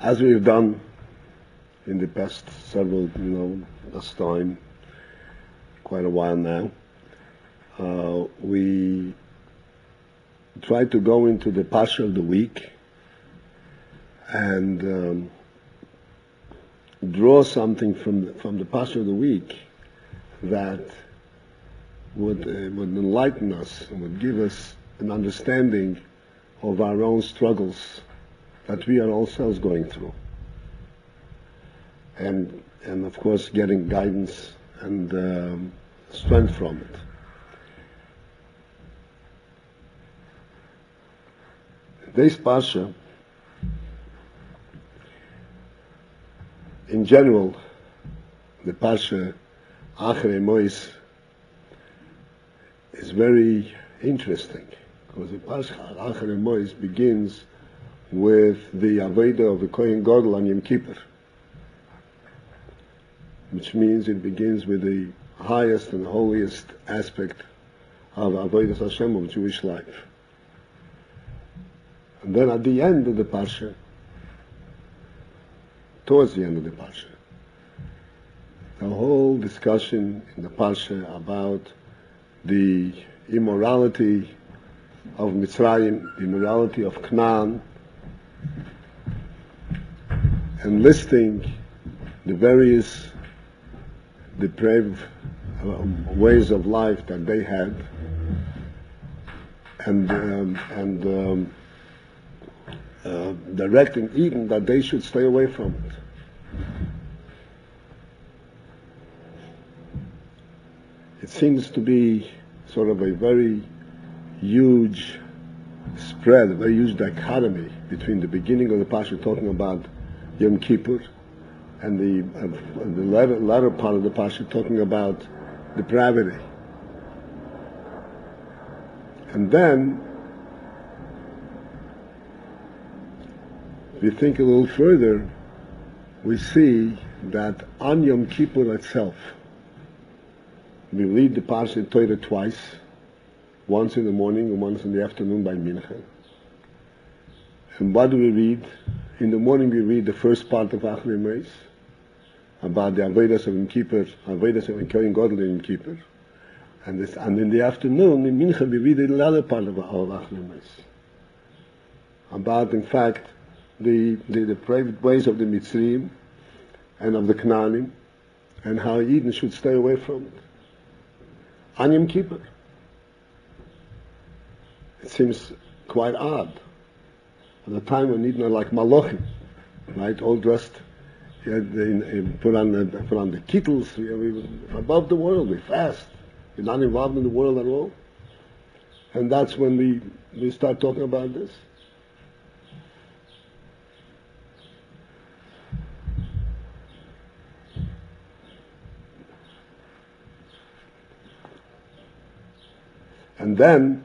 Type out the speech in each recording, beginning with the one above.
As we have done in the past several, last time, quite a while now, we try to go into the Parsha of the week and draw something from the Parsha of the week that would enlighten us and would give us an understanding of our own struggles that we are ourselves going through, and of course getting guidance and strength from it. This Parsha, in general, the Parsha Achrey Mois is very interesting, because the Parsha Achrey Mois begins with the Avodah of the Kohen Gadol on Yom Kippur, which means it begins with the highest and holiest aspect of Avodas Hashem of Jewish life. And then at the end of the Parsha, towards the end of the Parsha, the whole discussion in the Parsha about the immorality of Mitzrayim, the immorality of Canaan, and listing the various depraved ways of life that they had, and directing Eden that they should stay away from it. It seems to be sort of a very huge spread, a very huge dichotomy between the beginning of the Parsha talking about Yom Kippur and the latter part of the Parsha talking about depravity. And then, if we think a little further, we see that on Yom Kippur itself, we read the Parsha in Torah twice, once in the morning and once in the afternoon by Mincha. And what do we read? In the morning we read the first part of Achrey Mois, about the Avodas of Yom Kippur, Avodas of Kohen Gadol in Yom Kippur. And in the afternoon, in Mincha, we read the other part of Achrey Mois, about, in fact, the depraved ways of the Mitzrayim and of the Canaanim, and how Eden should stay away from it. On Yom Kippur. It seems quite odd. At the time when Eden are like Malachim, right, all dressed, put on the kittles, we above the world, we fast. We're not involved in the world at all. And that's when we start talking about this. And then,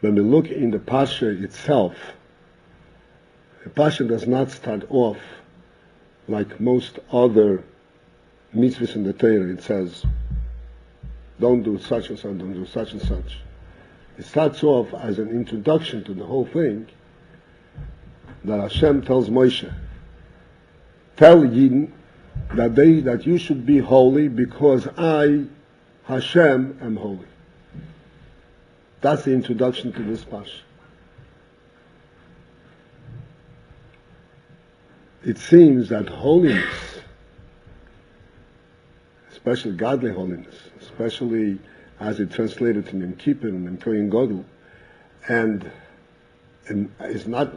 when we look in the Parsha itself, the Parsha does not start off like most other mitzvahs in the Torah. It says, don't do such and such, don't do such and such. It starts off as an introduction to the whole thing, that Hashem tells Moshe, tell Yidden that you should be holy because I, Hashem, am holy. That's the introduction to this Parsha. It seems that holiness, especially godly holiness, especially as it translated in Yom Kippur and in Kohen Gadol, and is not,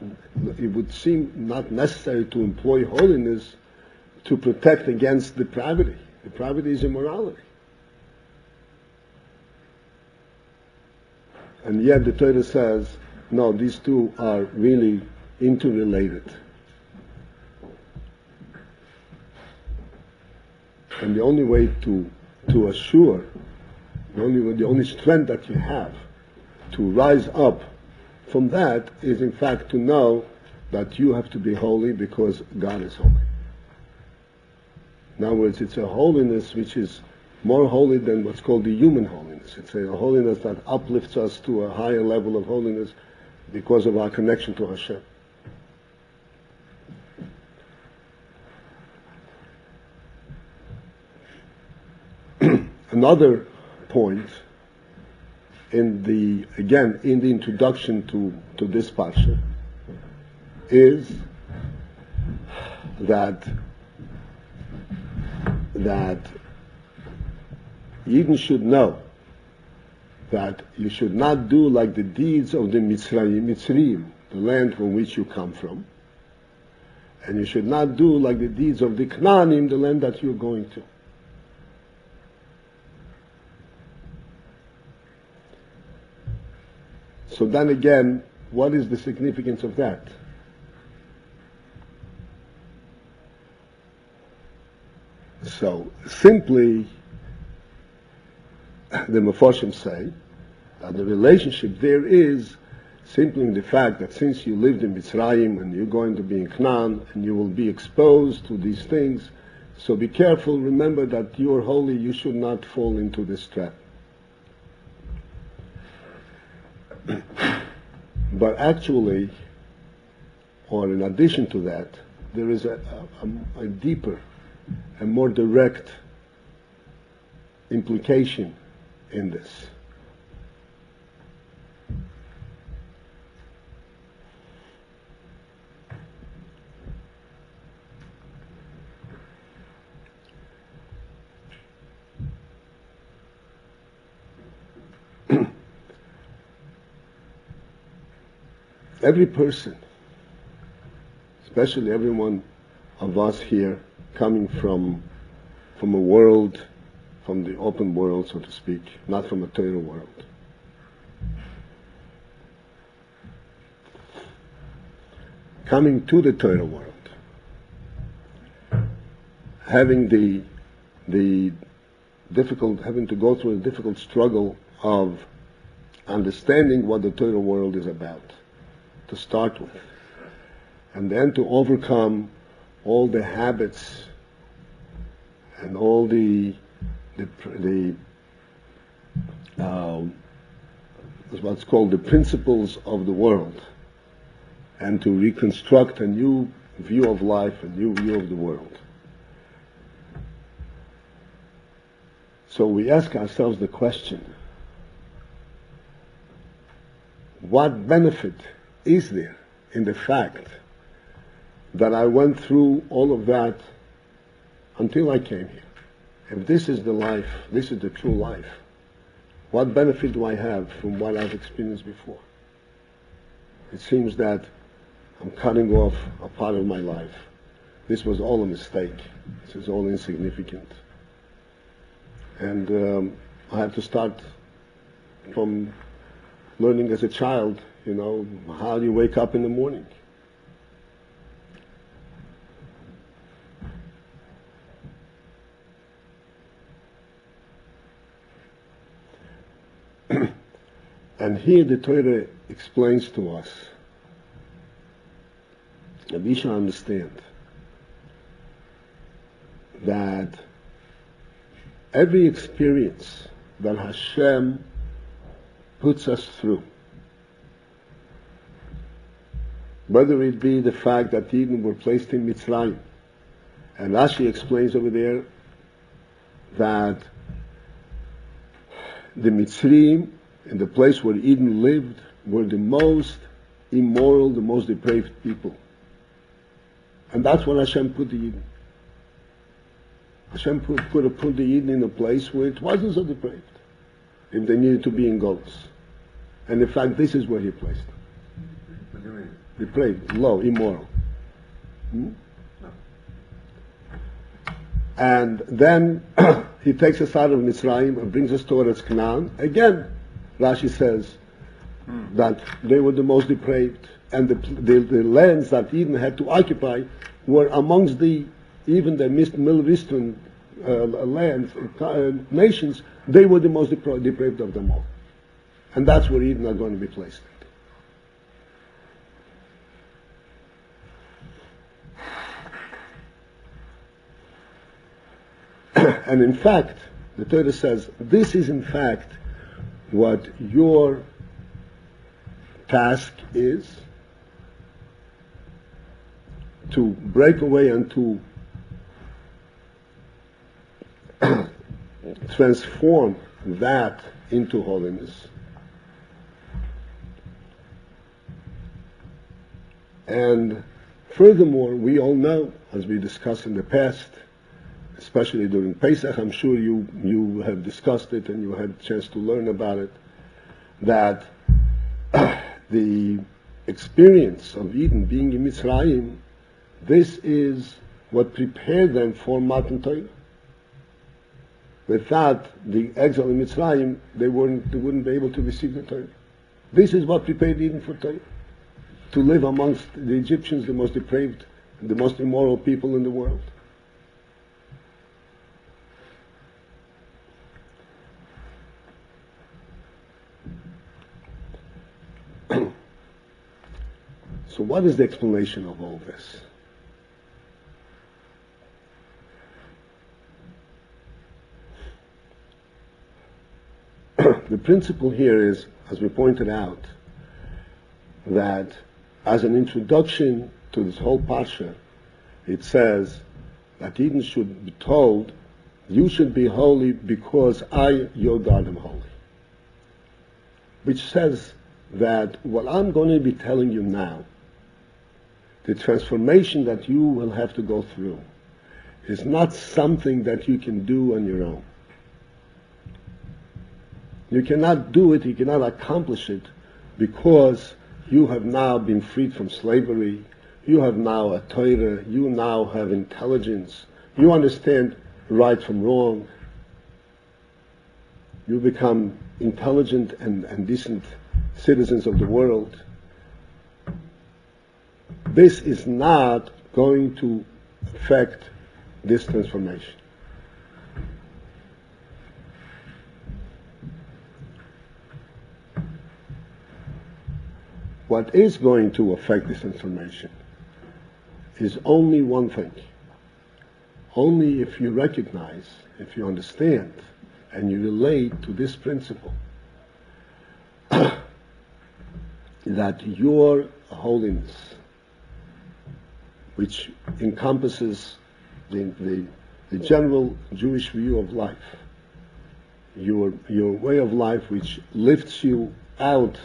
it would seem not necessary to employ holiness to protect against depravity. Depravity is immorality. And yet the Torah says, no, these two are really interrelated. And the only way to assure, the only strength that you have to rise up from that is in fact to know that you have to be holy because God is holy. In other words, it's a holiness which is more holy than what's called the human holiness. It's a holiness that uplifts us to a higher level of holiness because of our connection to Hashem. another point in the introduction to this parsha is that Yidden should know that you should not do like the deeds of the Mitzrayim, the land from which you come from, and you should not do like the deeds of the Knaanim, the land that you're going to. So then again, what is the significance of that? So simply, the Mefarshim say that the relationship there is simply in the fact that since you lived in Mitzrayim and you're going to be in Canaan and you will be exposed to these things, so be careful, remember that you are holy, you should not fall into this trap. But actually, or in addition to that, there is a deeper and more direct implication in this. Every person, especially every one of us here, coming from a world, from the open world, so to speak, not from a Torah world. Coming to the Torah world, having having to go through a difficult struggle of understanding what the Torah world is about, to start with, and then to overcome all the habits and all what's called the principles of the world, and to reconstruct a new view of life, a new view of the world. So we ask ourselves the question, what benefit is there in the fact that I went through all of that until I came here? If this is the life, this is the true life, what benefit do I have from what I've experienced before? It seems that I'm cutting off a part of my life. This was all a mistake. This is all insignificant. And I have to start from learning as a child, how do you wake up in the morning? And here the Torah explains to us that we should understand that every experience that Hashem puts us through, whether it be the fact that Eden were placed in Mitzrayim, and Rashi explains over there that the Mitzrayim, in the place where Eden lived, were the most immoral, the most depraved people. And that's when Hashem put the Eden. Hashem could have put the Eden in a place where it wasn't so depraved, if they needed to be in Golus. And in fact, this is where He placed them. What do you mean? Depraved, low, immoral. And then He takes us out of Mitzrayim and brings us towards Canaan. Again, Rashi says that they were the most depraved, and the lands that Eden had to occupy were amongst even the Middle Eastern lands, nations, they were the most depraved of them all. And that's where Eden are going to be placed. And in fact, the Torah says, this is in fact what your task is, to break away and to transform that into holiness. And furthermore, we all know, as we discussed in the past, especially during Pesach, I'm sure you have discussed it and you had a chance to learn about it, that the experience of Eden being in Mitzrayim, this is what prepared them for Matan Torah. Without the exile in Mitzrayim, they wouldn't be able to receive the Torah. This is what prepared Eden for Torah. To live amongst the Egyptians, the most depraved, the most immoral people in the world. So what is the explanation of all this? The principle here is, as we pointed out, that as an introduction to this whole parsha, it says that Eden should be told, you should be holy because I, your God, am holy. Which says that what I'm going to be telling you now, the transformation that you will have to go through, is not something that you can do on your own. You cannot do it, you cannot accomplish it, because you have now been freed from slavery, you have now a Torah, you now have intelligence, you understand right from wrong, you become intelligent and decent citizens of the world. This is not going to affect this transformation. What is going to affect this transformation is only one thing. Only if you recognize, if you understand, and you relate to this principle, that your holiness, which encompasses the general Jewish view of life, your way of life which lifts you out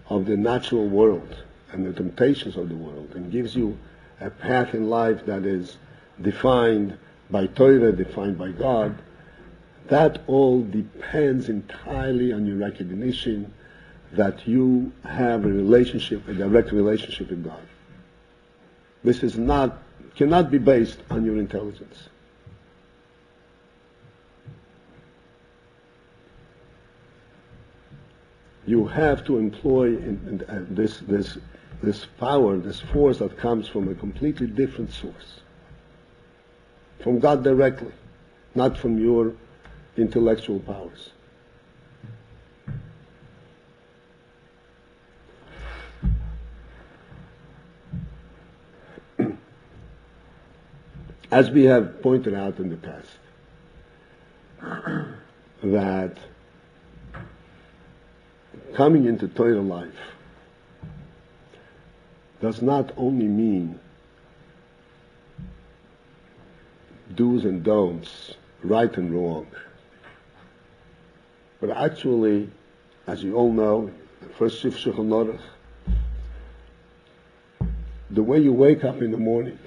of the natural world and the temptations of the world and gives you a path in life that is defined by Torah, defined by God, that all depends entirely on your recognition that you have a relationship, a direct relationship with God. This cannot be based on your intelligence. You have to employ this power, this force that comes from a completely different source. From God directly, not from your intellectual powers. As we have pointed out in the past, that coming into Torah life does not only mean do's and don'ts, right and wrong, but actually, as you all know, the first Shif Shulchan Aruch, the way you wake up in the morning,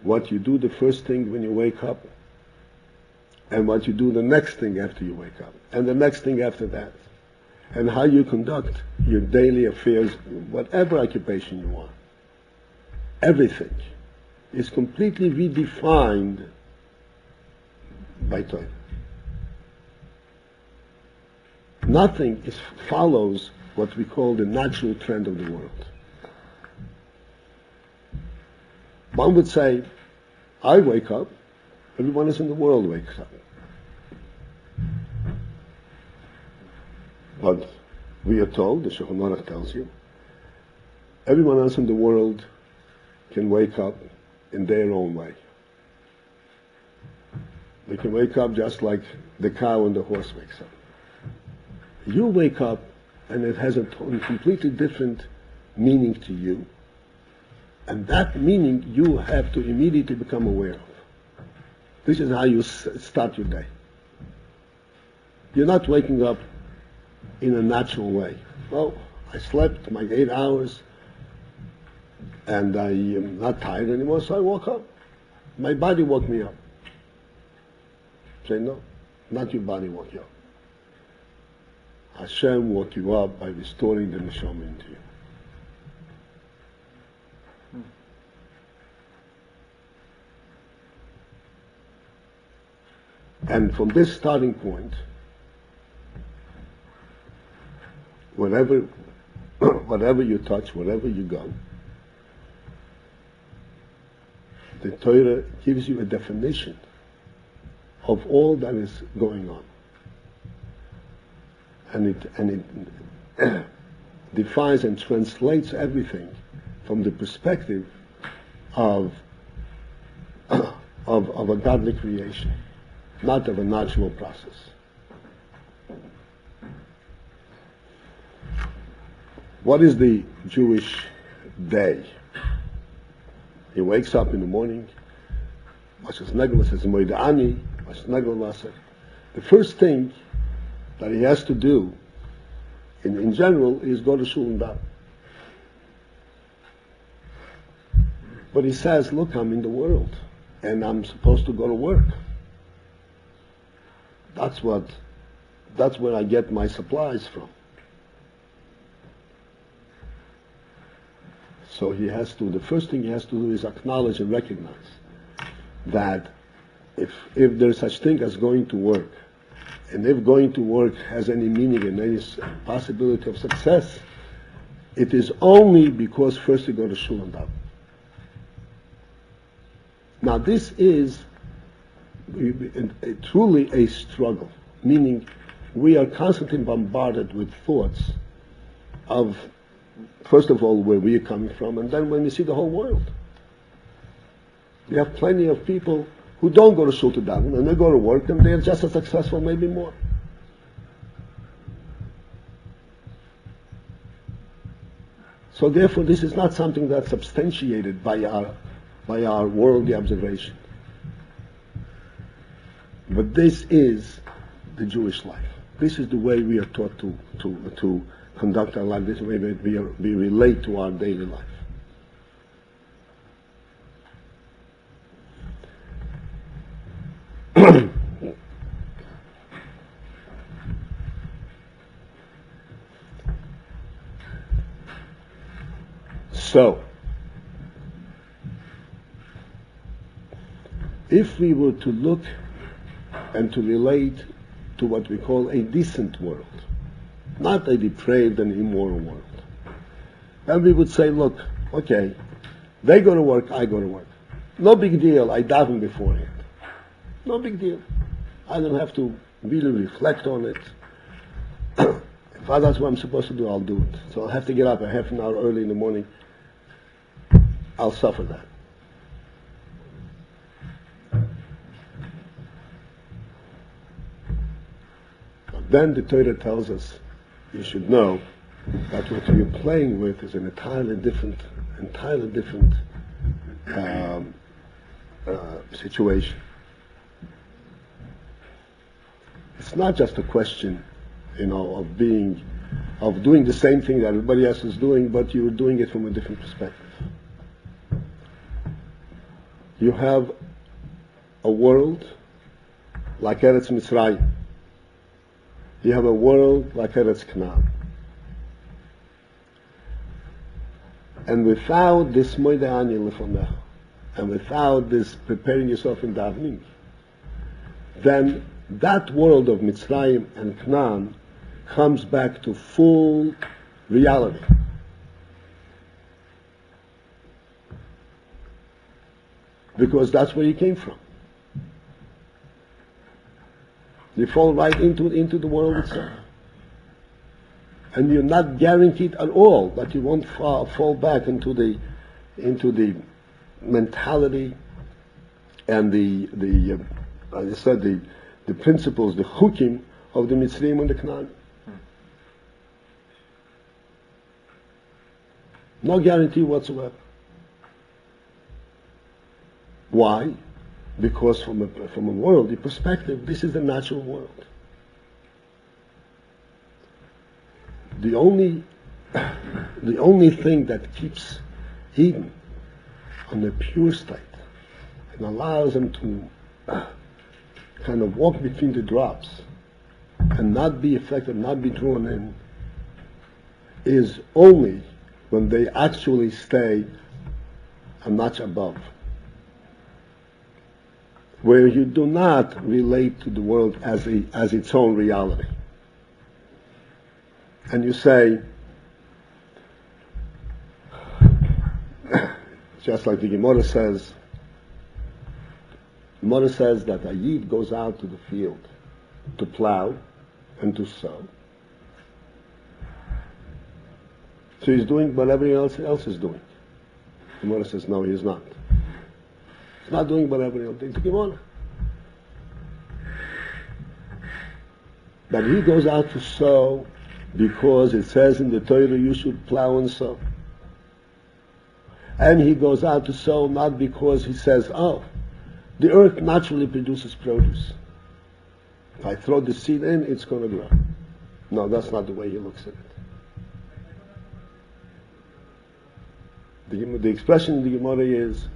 what you do the first thing when you wake up, and what you do the next thing after you wake up, and the next thing after that, and how you conduct your daily affairs, whatever occupation you want. Everything is completely redefined by Torah. Nothing follows what we call the natural trend of the world. One would say, I wake up, everyone else in the world wakes up. But we are told, the Shulchan Aruch tells you, everyone else in the world can wake up in their own way. They can wake up just like the cow and the horse wakes up. You wake up and it has a completely different meaning to you. And that meaning you have to immediately become aware of. This is how you start your day. You're not waking up in a natural way. Well, I slept my 8 hours and I am not tired anymore, so I woke up. My body woke me up. Say no, not your body woke you up. Hashem woke you up by restoring the neshama into you. And from this starting point, wherever you touch, wherever you go, the Torah gives you a definition of all that is going on. And it defines and translates everything from the perspective of a godly creation, not of a natural process. What is the Jewish day? He wakes up in the morning, the first thing that he has to do, in general, is go to shul and daven. But he says, look, I'm in the world, and I'm supposed to go to work. That's where I get my supplies from. So the first thing he has to do is acknowledge and recognize that if there's such thing as going to work, and if going to work has any meaning and any possibility of success, it is only because first you go to shul and daven. Now this is truly a struggle, meaning we are constantly bombarded with thoughts of, first of all, where we are coming from, and then when we see the whole world. We have plenty of people who don't go to shul to daven, and they go to work, and they're just as successful, maybe more. So therefore, this is not something that's substantiated by our worldly observation. But this is the Jewish life. This is the way we are taught to conduct our life. This is the way we relate to our daily life. So, if we were to look and to relate to what we call a decent world, not a depraved and immoral world, then we would say, look, okay, they go to work, I go to work. No big deal, I daven beforehand. No big deal. I don't have to really reflect on it. If that's what I'm supposed to do, I'll do it. So I'll have to get up a half an hour early in the morning. I'll suffer that. But then the Torah tells us, you should know that what you're playing with is an entirely different situation. It's not just a question, of doing the same thing that everybody else is doing, but you're doing it from a different perspective. You have a world like Eretz Mitzrayim. You have a world like Eretz Canaan. And without this Moedeh Ani Lefonecha, and without this preparing yourself in davening, then that world of Mitzrayim and Canaan comes back to full reality. Because that's where you came from. You fall right into the world itself. And you're not guaranteed at all that you won't fall back into the mentality and the as I said, the principles, the chukim of the Mitzrayim and the Canaan. No guarantee whatsoever. Why? Because from a worldly perspective, this is the natural world. the only thing that keeps Eden on the pure state and allows them to kind of walk between the drops and not be affected, not be drawn in, is only when they actually stay a notch above, where you do not relate to the world as its own reality. And you say, just like the Gemara says that a Yid goes out to the field to plow and to sow. So he's doing what everyone else is doing. The Gemara says, no, he's not. He's not doing what everyone else is doing. It's the Gemara. But he goes out to sow because it says in the Torah you should plow and sow. And he goes out to sow not because he says, oh, the earth naturally produces produce. If I throw the seed in, it's going to grow. No, that's not the way he looks at it. The expression in the Gemara is,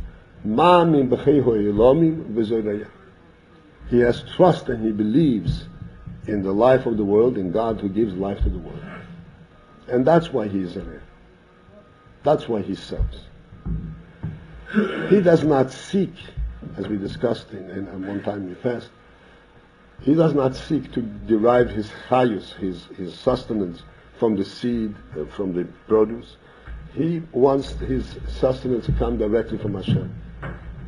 Ma min b'chei ha'olamim v'zoraya. He has trust and he believes in the life of the world, in God who gives life to the world. And that's why he is there. That's why he sows. He does not seek, as we discussed in one time we fast, he does not seek to derive his chayus, his sustenance from the seed, from the produce. He wants his sustenance to come directly from Hashem.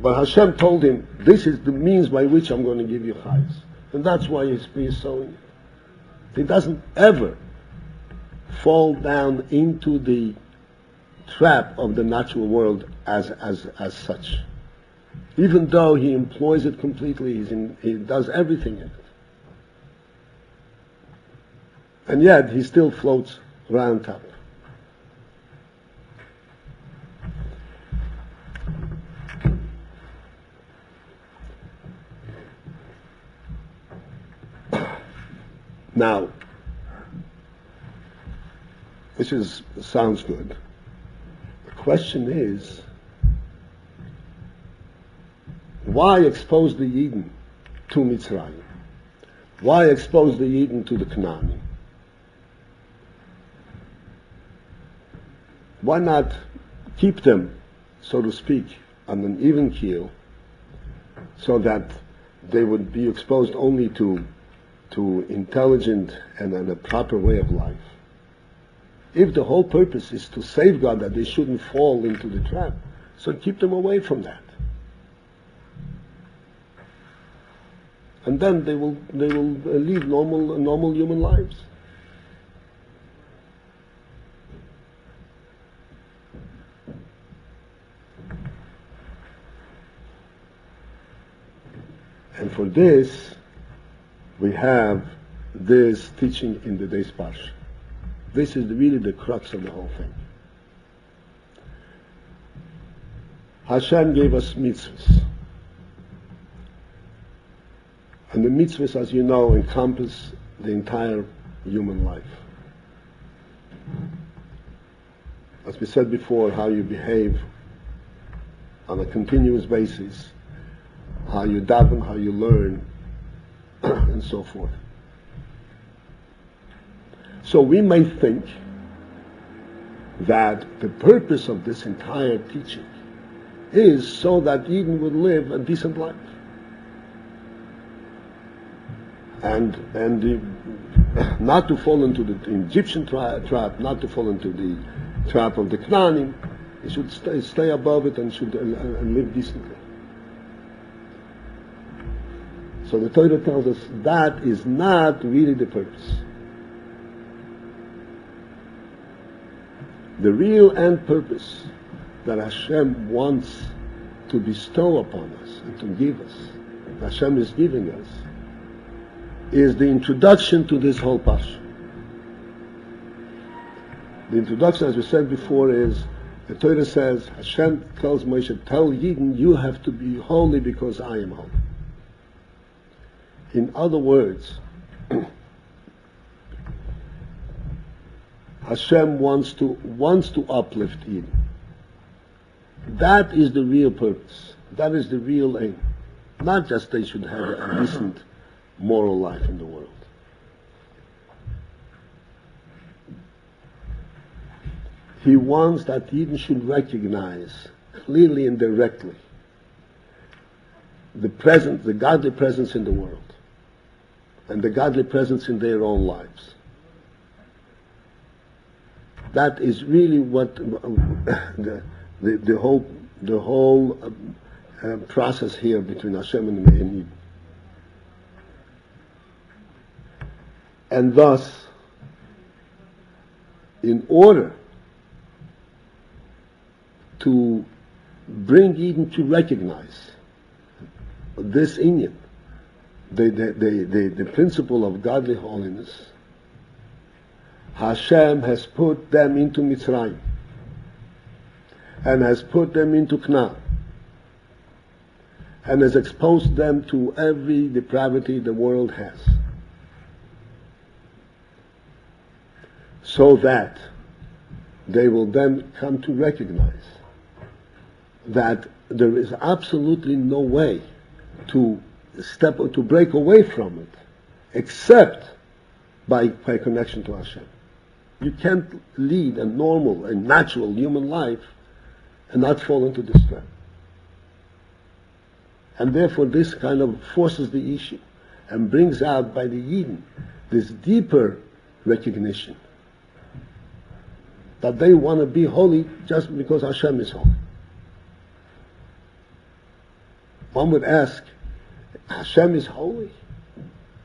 But Hashem told him, this is the means by which I'm going to give you chayus. And that's why he's sowing it. He doesn't ever fall down into the trap of the natural world as such. Even though he employs it completely, he does everything in it. And yet he still floats around top. Now, which sounds good. The question is, why expose the Eden to Mitzrayim? Why expose the Eden to the Canaanim? Why not keep them, so to speak, on an even keel, so that they would be exposed only to intelligent and a proper way of life? If the whole purpose is to safeguard that they shouldn't fall into the trap, so keep them away from that. And then they will lead normal human lives. And for this, we have this teaching in the day's parsha. This is really the crux of the whole thing. Hashem gave us mitzvahs. And the mitzvahs, as you know, encompass the entire human life. As we said before, how you behave on a continuous basis, how you daven, how you learn, and so forth. So we may think that the purpose of this entire teaching is so that Eden would live a decent life. And not to fall into the Egyptian trap, not to fall into the trap of the Canaanim. He should stay above it and live decently. So the Torah tells us that is not really the purpose. The real end purpose that Hashem wants to bestow upon us and to give us, that Hashem is giving us, is the introduction to this whole parsha. The introduction, as we said before, is the Torah says, Hashem tells Moshe, tell Yidden, you have to be holy because I am holy. In other words, Hashem wants to uplift Eden. That is the real purpose. That is the real aim. Not just they should have a decent moral life in the world. He wants that Eden should recognize clearly and directly the godly presence in the world, and the godly presence in their own lives. That is really what the whole process here between Hashem and Eden. And thus, in order to bring Eden to recognize this inyan, the principle of godly holiness, Hashem has put them into Mitzrayim and has put them into Canaan and has exposed them to every depravity the world has, so that they will then come to recognize that there is absolutely no way to break away from it except by connection to Hashem. You can't lead a normal and natural human life and not fall into this trap. And therefore this kind of forces the issue and brings out by the Eden this deeper recognition that they want to be holy just because Hashem is holy. One would ask, Hashem is holy.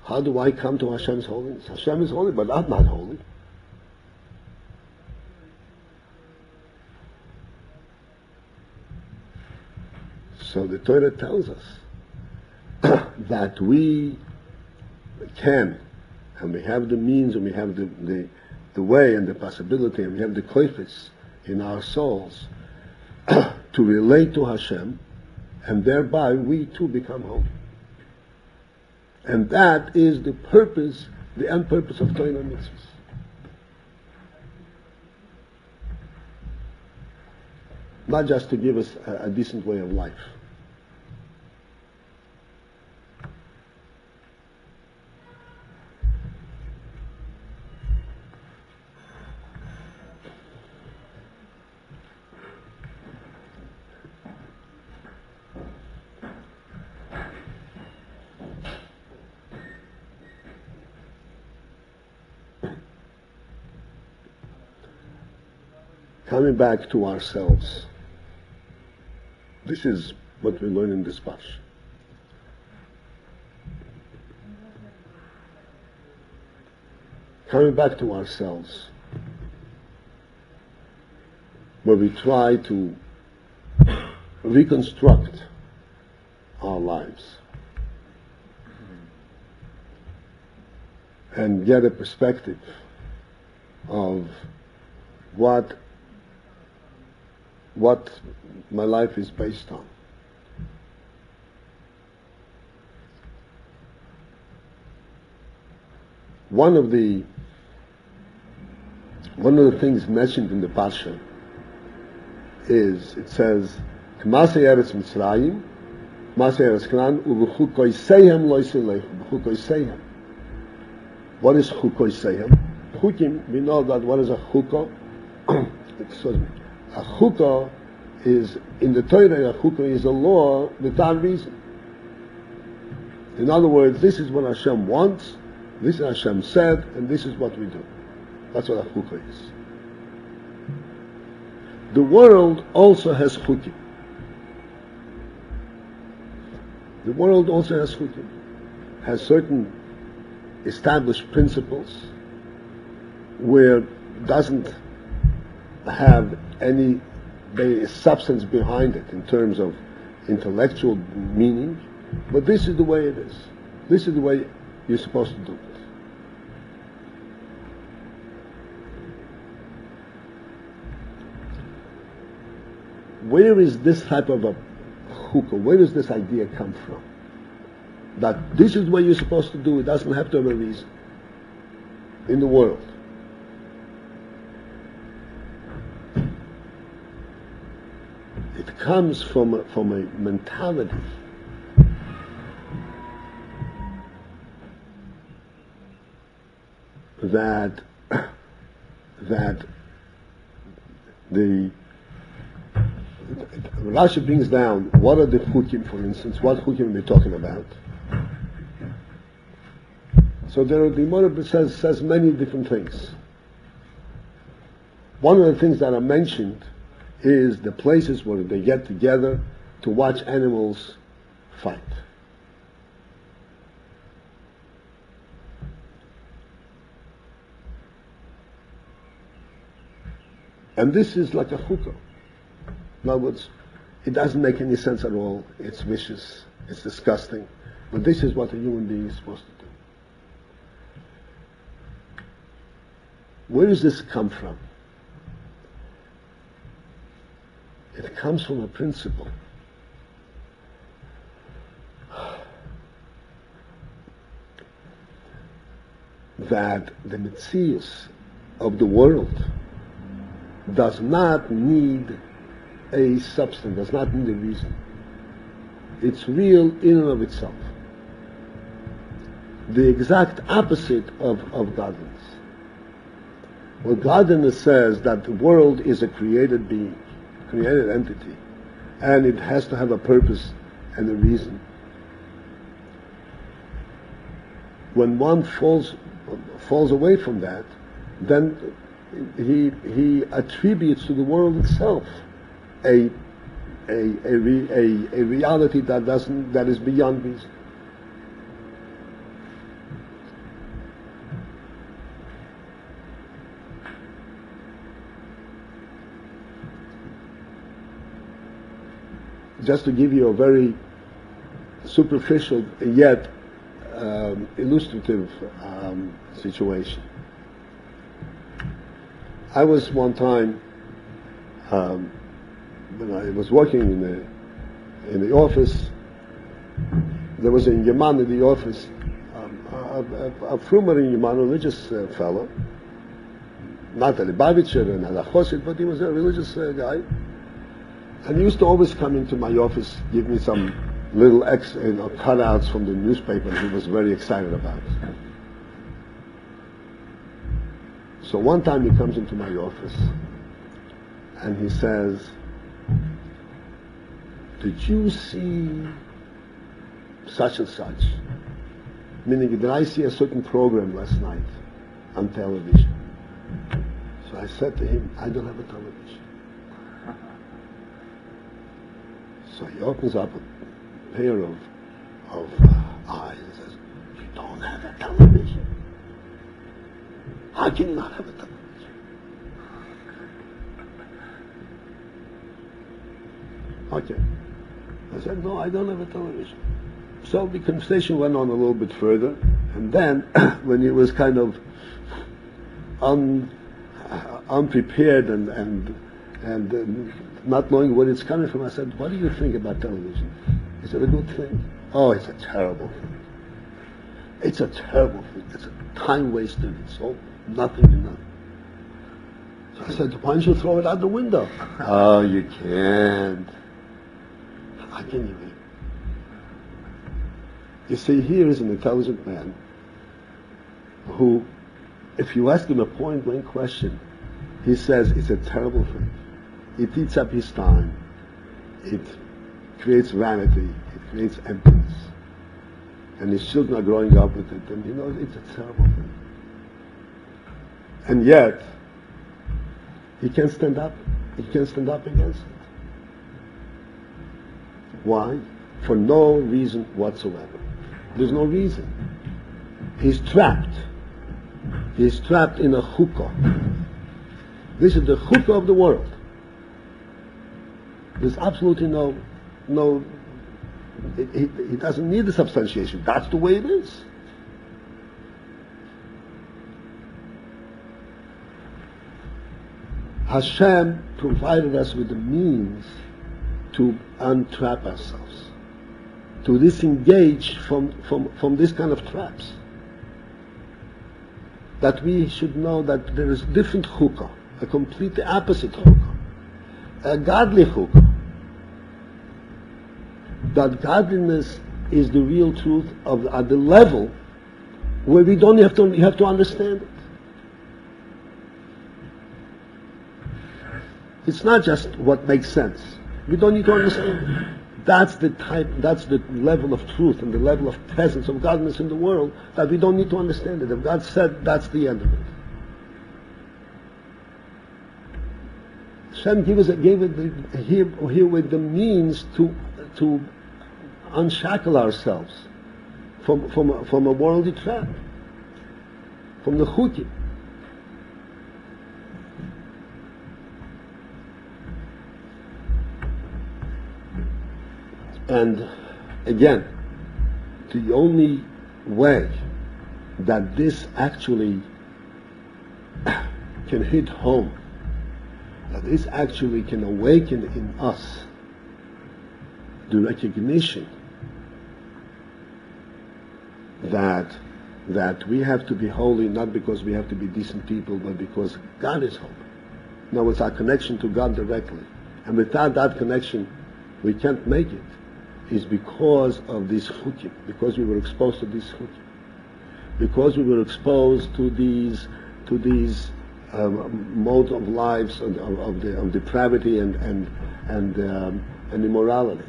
How do I come to Hashem's holiness? Hashem is holy, but I'm not holy. So the Torah tells us that we can, and we have the means, and we have the way and the possibility, and we have the koifis in our souls to relate to Hashem, and thereby we too become holy. And that is the purpose, the end purpose of Torah and mitzvahs. Not just to give us a decent way of life. Coming back to ourselves. This is what we learn in this parsha. Coming back to ourselves, where we try to reconstruct our lives and get a perspective of what my life is based on. One of the things mentioned in the Parsha is, it says, K'masei Eretz Mitzrayim, K'masei Eretz Canaan, u'v'chukoiseihem lo yiselechu, v'chukoiseihem. What is chukoiseihem? Chukim, we know that what is a chuko? Excuse me. A chukah is, in the Torah, a chukah is a law without reason. In other words, this is what Hashem wants, this is what Hashem said, and this is what we do. That's what a chukah is. The world also has chukim. The world also has chukim. Has certain established principles where it doesn't have any substance behind it in terms of intellectual meaning, but this is the way it is. This is the way you're supposed to do it. Where is this type of a chukah? Where does this idea come from? That this is what you're supposed to do, it doesn't have to have a reason in the world. comes from a mentality that the Rashi brings down what are the chukim, for instance, what chukim are we talking about? So the Gemara says many different things. One of the things that are mentioned is the places where they get together to watch animals fight. And this is like a chukkah. In other words, it doesn't make any sense at all. It's vicious. It's disgusting. But this is what a human being is supposed to do. Where does this come from? It comes from a principle that the metzius of the world does not need a substance, does not need a reason. It's real in and of itself. The exact opposite of godliness. Well, godliness says that the world is a created being, created entity, and it has to have a purpose and a reason. When one falls away from that, then he attributes to the world itself a reality that is beyond reason. Just to give you a very superficial yet illustrative situation. I was one time when I was working in the office. There was a Yaman in the office, a frumer in Yaman, a religious fellow, not a Lubavitcher and not a Chosid, but he was a religious guy. And he used to always come into my office, give me some little cutouts from the newspaper he was very excited about. So one time he comes into my office and he says, "Did you see such and such?" Meaning, did I see a certain program last night on television? So I said to him, "I don't have a television." So he opens up a pair of eyes and says, "You don't have a television? How can you not have a television?" Okay. I said, "No, I don't have a television." So the conversation went on a little bit further, and then when he was kind of unprepared and not knowing where it's coming from, I said, "What do you think about television? Is it a good thing?" "Oh, it's a terrible thing. It's a terrible thing. It's a time waster. It's all nothing to nothing." So I said, "Why don't you throw it out the window?" "Oh, you can't." "How can you?" You see, here is an intelligent man who, if you ask him a point-blank question, he says it's a terrible thing. It eats up his time. It creates vanity. It creates emptiness. And his children are growing up with it, and he knows it's a terrible thing. And yet, he can't stand up. He can't stand up against it. Why? For no reason whatsoever. There's no reason. He's trapped. He's trapped in a chukkah. This is the chukkah of the world. There's absolutely he doesn't need the substantiation. That's the way it is. Hashem provided us with the means to untrap ourselves, to disengage from this kind of traps. That we should know that there is different chukkah, a completely opposite chukkah, a godly chukkah, that godliness is the real truth at the level where we don't have to understand it. It's not just what makes sense. We don't need to understand it. That's the level of truth and the level of presence of godliness in the world that we don't need to understand it. If God said, that's the end of it. Hashem gave it here with the means to unshackle ourselves from a worldly trap, from the chukim. And again, the only way that this actually can hit home, that this actually can awaken in us the recognition that we have to be holy, not because we have to be decent people, but because God is holy. No, it's our connection to God directly. And without that connection, we can't make it. Is because of these chukim, because we were exposed to these chukim, because we were exposed to these modes of lives of depravity and immorality.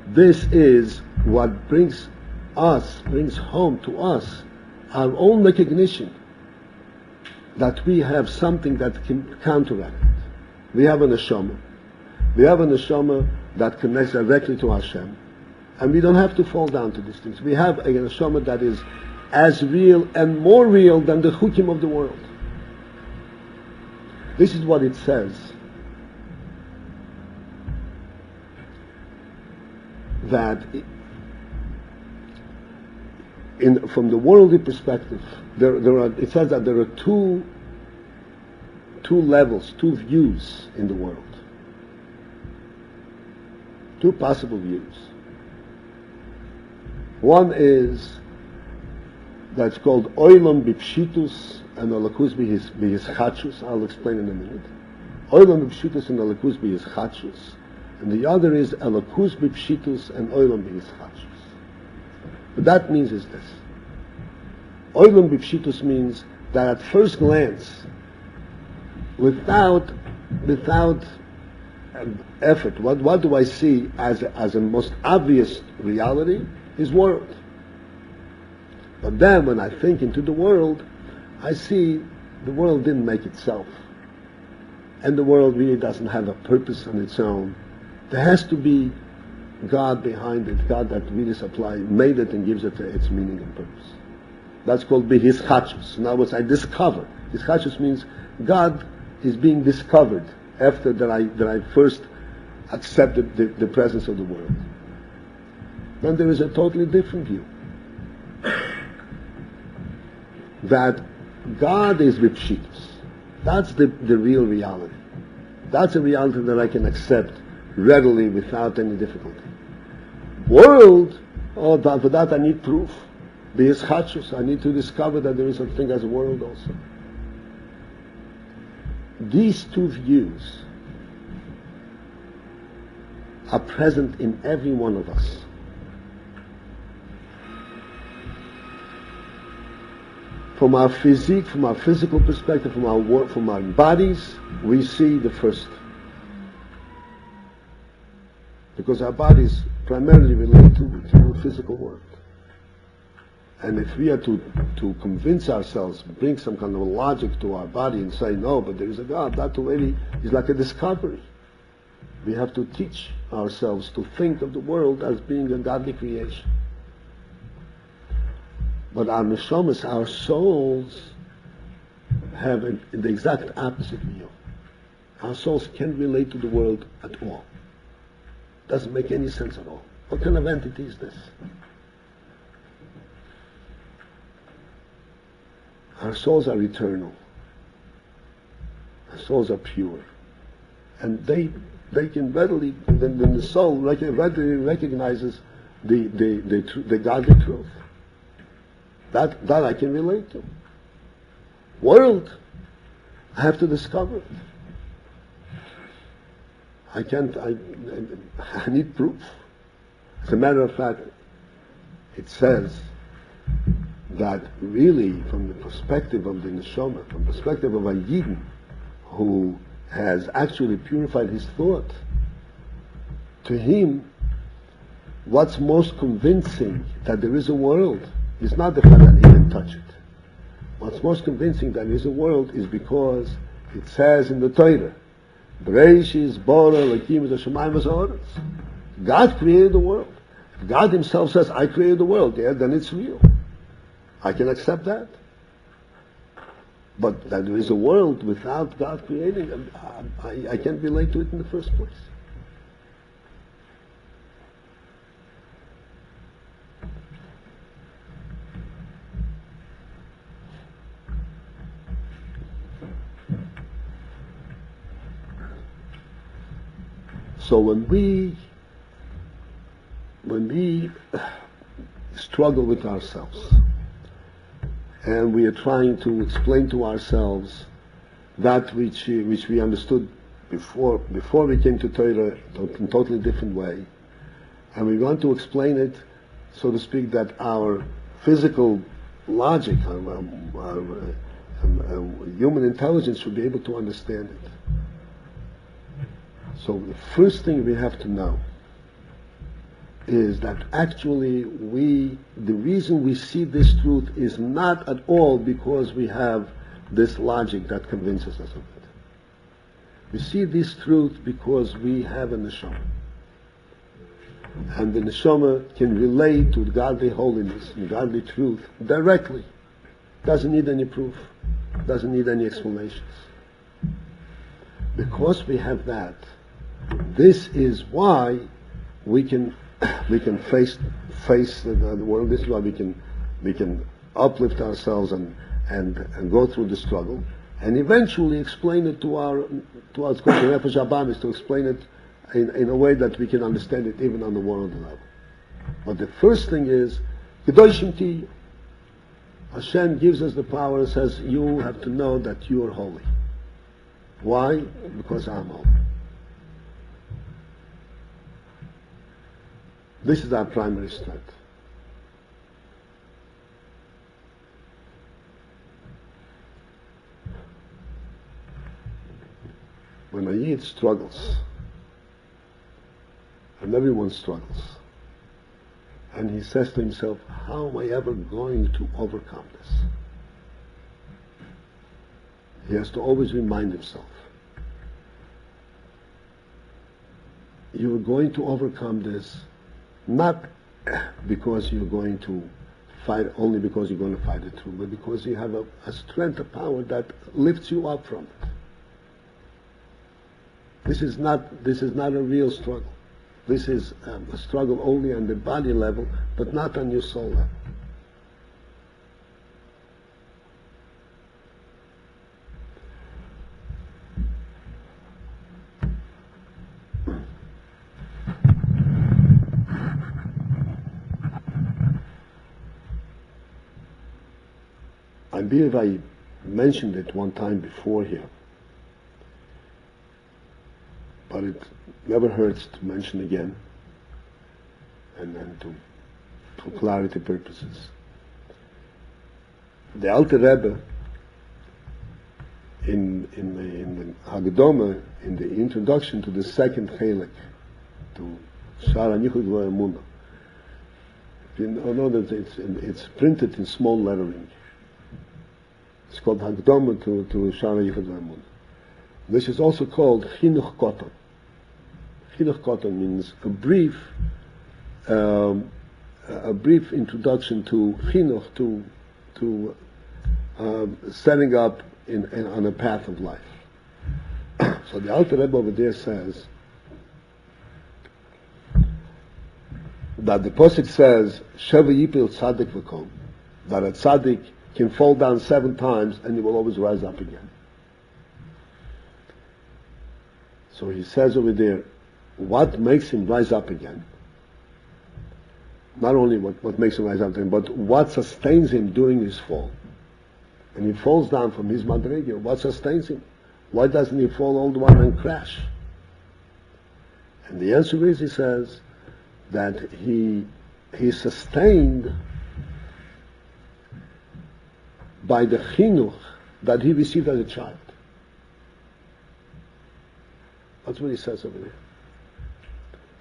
This is what brings home to us our own recognition that we have something that can counteract it. We have a neshama. We have a neshama that connects directly to Hashem, and we don't have to fall down to these things. We have a neshama that is as real and more real than the chukim of the world. This is what it says. That from the worldly perspective, it says that there are two levels, two views in the world. Two possible views. One is that's called Olam Bipshitus and Olakus B'Yischachus. I'll explain in a minute. Olam Bipshitus and Olakus B'Yischachus. And the other is Olakus Bipshitus and Olam B'Yischachus. What that means is this. Olam Bipshitus means that at first glance, without effort, what do I see as a most obvious reality is world. But then when I think into the world, I see the world didn't make itself. And the world really doesn't have a purpose on its own. There has to be God behind it, God that really made it and gives it its meaning and purpose. That's called B'Yischachus. In other words, I discover. Yischachus means God is being discovered after that I first accepted the presence of the world. Then there is a totally different view. That God is Bipshitus. That's the real reality. That's a reality that I can accept readily without any difficulty. World, for that I need proof. B'Yischachus, I need to discover that there is such thing as a world also. These two views are present in every one of us. From our physique, from our physical perspective, from our bodies, we see the first. Because our bodies primarily relate to the physical world. And if we are to convince ourselves, bring some kind of logic to our body and say, no, but there is a God, that already is like a discovery. We have to teach ourselves to think of the world as being a godly creation. But our neshamas, our souls, have the exact opposite view. Our souls can't relate to the world at all. Doesn't make any sense at all. What kind of entity is this? Our souls are eternal. Our souls are pure. And they can readily, then the soul readily recognizes the godly truth. That I can relate to. World, I have to discover it. I can't, I need proof. As a matter of fact, it says that really from the perspective of the neshama, from the perspective of a Yidden who has actually purified his thought, to him, what's most convincing that there is a world is not the fact that he can touch it. What's most convincing that there is a world is because it says in the Torah, Bereshis bara Elokim es hashamayim v'ha'aretz. God created the world. If God himself says, I created the world, yeah, then it's real. I can accept that. But that there is a world without God creating, I can't relate to it in the first place. So when we struggle with ourselves and we are trying to explain to ourselves that which we understood before we came to Torah in a totally different way, and we want to explain it, so to speak, that our physical logic, our human intelligence should be able to understand it. So the first thing we have to know is that actually the reason we see this truth is not at all because we have this logic that convinces us of it. We see this truth because we have a neshama. And the neshama can relate to godly holiness and godly truth directly. Doesn't need any proof. Doesn't need any explanations. Because we have that, this is why we can face the world. This is why we can uplift ourselves and go through the struggle, and eventually explain it to our it's called the Nefesh Abamis, to explain it in a way that we can understand it even on the world level. But the first thing is Kdoshim ti. Hashem gives us the power and says, you have to know that you are holy. Why? Because I'm holy. This is our primary strength. When a Yid struggles, and everyone struggles, and he says to himself, how am I ever going to overcome this? He has to always remind himself, you are going to overcome this not because you're going to fight, only because you're going to fight it through, but because you have a strength, a power that lifts you up from it. This is not a real struggle. This is a struggle only on the body level, but not on your soul level. I believe I mentioned it one time before here, but it never hurts to mention again, and for clarity purposes. The Alter Rebbe in the Hagdoma, in the introduction to the second Chelek, to Shara Nichud V'Emunah, you know that it's printed in small lettering. It's called Hagdoma to Shara Yichud V'Emunah. This is also called Chinuch Koton. Chinuch Koton means a brief introduction to Chinuch, to setting up on a path of life. So the Alter Rebbe over there says that the Pasuk says, Sheva Yipil Tzadik V'Kom, that a Tzadik can fall down 7 times and he will always rise up again. So he says over there, what makes him rise up again? Not only what makes him rise up again, but what sustains him during his fall. And he falls down from his madrega. What sustains him? Why doesn't he fall all the way and crash? And the answer is, he says, that he's sustained by the chinuch that he received as a child. That's what he says over there.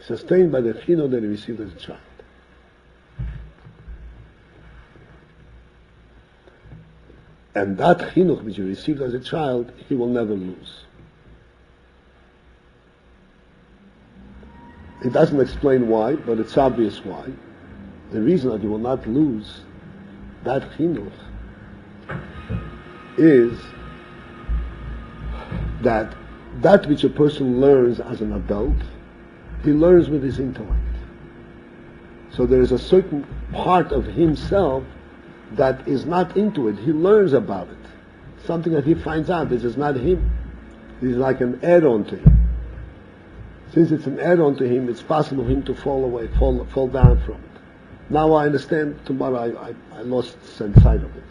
Sustained by the chinuch that he received as a child. And that chinuch which he received as a child, he will never lose. It doesn't explain why, but it's obvious why. The reason that he will not lose that chinuch is that which a person learns as an adult, he learns with his intellect. So there is a certain part of himself that is not into it. He learns about it. Something that he finds out. This is not him. This is like an add-on to him. Since it's an add-on to him, it's possible for him to fall away, fall down from it. Now I understand, tomorrow I lost sight of it.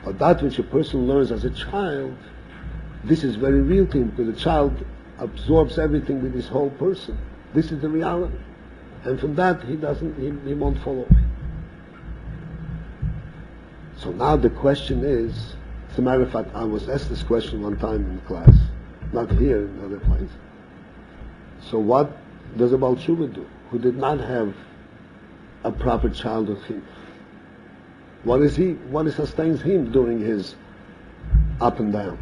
But that which a person learns as a child, this is very real to him, because the child absorbs everything with his whole person. This is the reality. And from that, he won't fall away. So now the question is, as a matter of fact, I was asked this question one time in class, not here, in another place. So what does a Baal Tshuva do, who did not have a proper childhood chinuch? What sustains him during his up and down?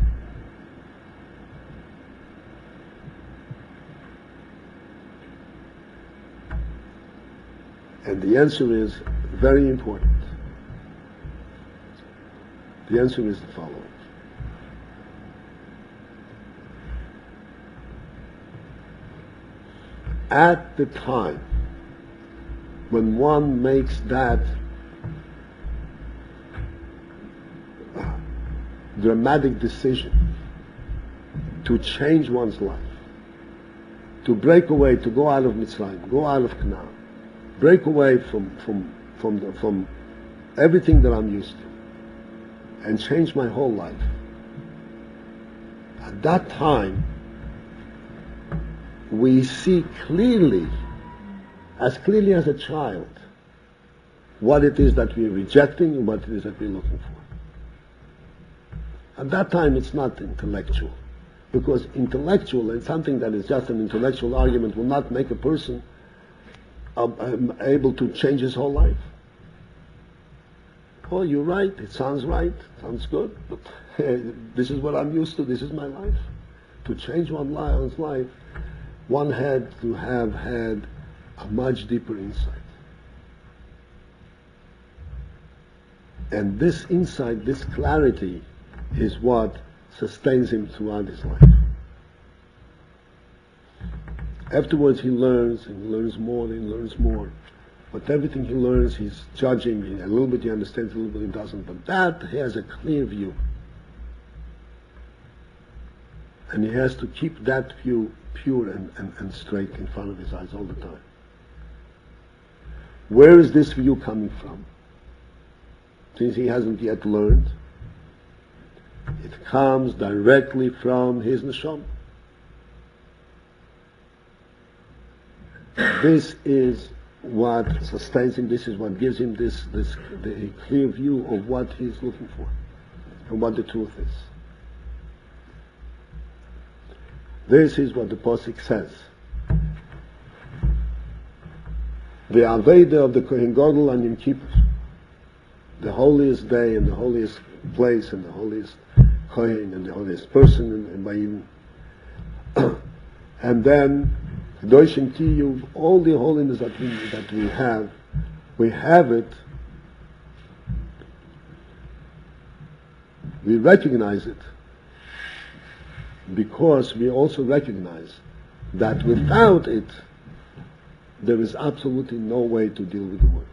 And the answer is very important. The answer is the following. At the time when one makes that dramatic decision to change one's life, to break away, to go out of Mitzrayim, go out of Canaan, break away from everything that I'm used to, and change my whole life. At that time, we see clearly as a child, what it is that we're rejecting and what it is that we're looking for. At that time, it's not intellectual, because intellectual and something that is just an intellectual argument will not make a person able to change his whole life. Oh, you're right, it sounds sounds good, but this is what I'm used to, this is my life. To change one's life, one had to have had a much deeper insight. And this insight, this clarity, is what sustains him throughout his life. Afterwards he learns more, and he learns more. But everything he learns, he's judging, a little bit he understands, a little bit he doesn't. But that he has a clear view. And he has to keep that view pure and straight in front of his eyes all the time. Where is this view coming from? Since he hasn't yet learned, it comes directly from his neshama. This is what sustains him, this is what gives him the clear view of what he's looking for and what the truth is. This is what the Pasuk says. The Aveda of the Kohen Gadol and Yom Kippur, the holiest day and the holiest place and the holiest Kohen and the holiest person and Ba'im. And then Kdoshim Tiyuv, all the holiness that we have it, we recognize it, because we also recognize that without it, there is absolutely no way to deal with the world.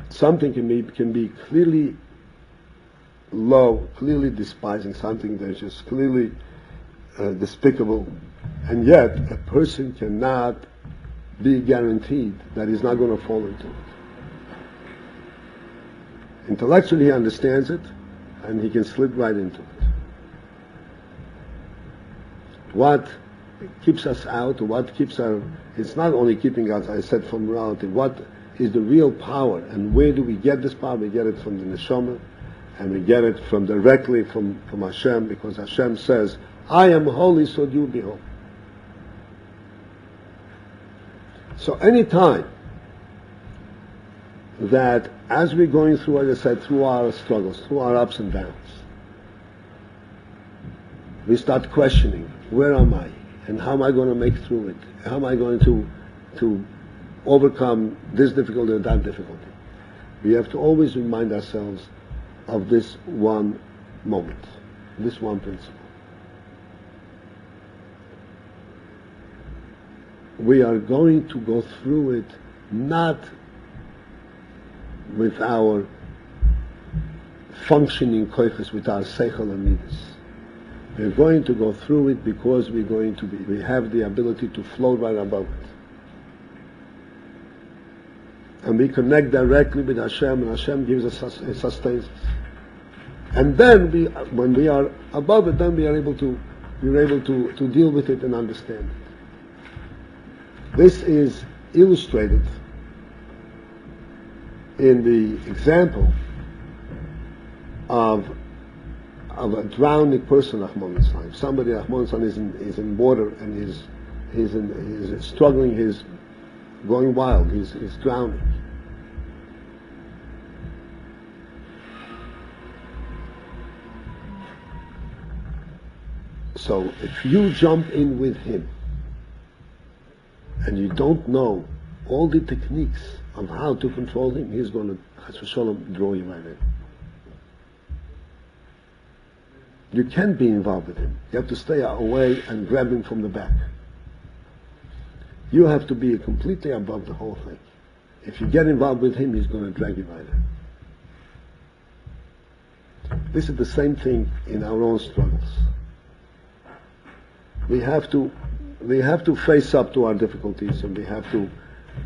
Something can be clearly low, clearly despising, something that's just clearly despicable, and yet a person cannot be guaranteed that he's not going to fall into it. Intellectually he understands it, and he can slip right into it. What keeps us out, what keeps it's not only keeping us, I said, from morality, what is the real power, and where do we get this power? We get it from the neshama, and we get it directly from Hashem, because Hashem says, I am holy, so you be holy. So any time that as we're going through, as I said, through our struggles, through our ups and downs, we start questioning, where am I? And how am I going to make through it? How am I going to overcome this difficulty or that difficulty? We have to always remind ourselves of this one moment, this one principle. We are going to go through it not with our functioning koiches, with our seichel and midas. We're going to go through it because we have the ability to float right above it. And we connect directly with Hashem, and Hashem gives us, it sustains us. And then when we are above it, then we're able to deal with it and understand it. This is illustrated in the example of a drowning person, Rahman. Somebody, Rahman, is in water and he's struggling, he's going wild, he's drowning. So if you jump in with him and you don't know all the techniques of how to control him, he's going to, Chas v'sholom, draw you right in. You can't be involved with him. You have to stay away and grab him from the back. You have to be completely above the whole thing. If you get involved with him, he's going to drag you right in. This is the same thing in our own struggles. We have to face up to our difficulties, and we have to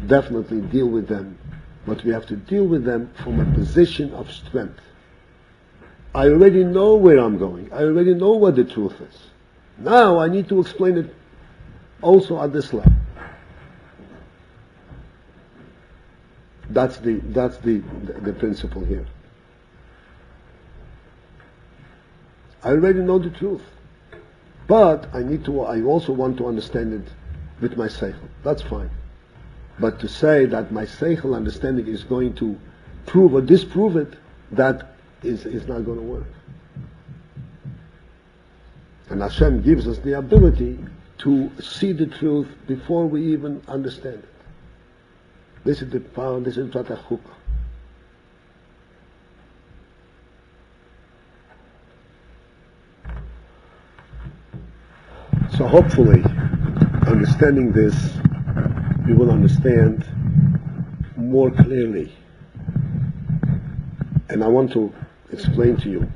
definitely deal with them, but we have to deal with them from a position of strength. I already know where I'm going. I already know what the truth is. Now I need to explain it also at this level. That's the principle here. I already know the truth, but I also want to understand it with my seichel. That's fine. But to say that my seichel understanding is going to prove or disprove it, that is not going to work. And Hashem gives us the ability to see the truth before we even understand it. This is the power, this is Prat HaChukah. So hopefully, understanding this, we will understand more clearly. And I want to explain to you,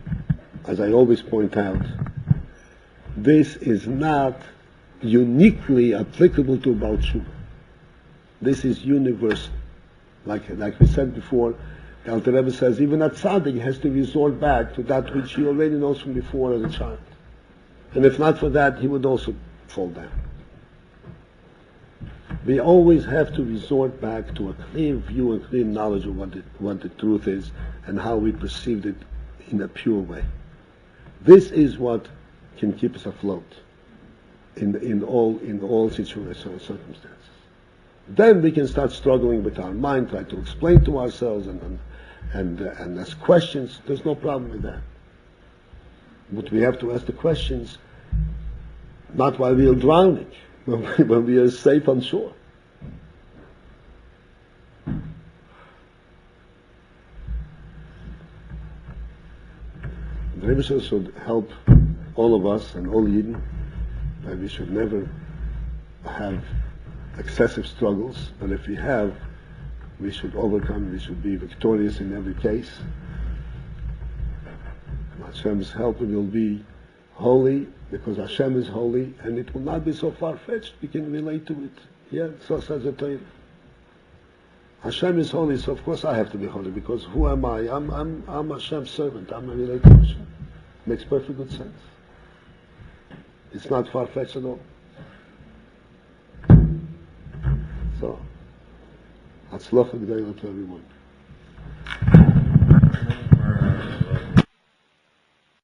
as I always point out, this is not uniquely applicable to Baal Tshuva. This is universal. Like we said before, the Alter Rebbe says even a tzaddik has to resort back to that which he already knows from before as a child. And if not for that, he would also fall down. We always have to resort back to a clear view and clear knowledge of what the truth is and how we perceived it in a pure way. This is what can keep us afloat in all situations and circumstances. Then we can start struggling with our mind, try to explain to ourselves and ask questions. There's no problem with that. But we have to ask the questions not while we are drowning, when we are safe on shore. The Rebbe should help all of us and all Yidden that we should never have excessive struggles, but if we have, we should overcome, we should be victorious in every case. And Hashem's help will be holy, because Hashem is holy, and it will not be so far-fetched. We can relate to it. Yeah, so says the Torah. Hashem is holy, so of course I have to be holy, because who am I? I'm Hashem's servant. I'm related to Hashem. Makes perfect good sense. It's not far-fetched at all. So, Hatzlacha G'dayla to everyone.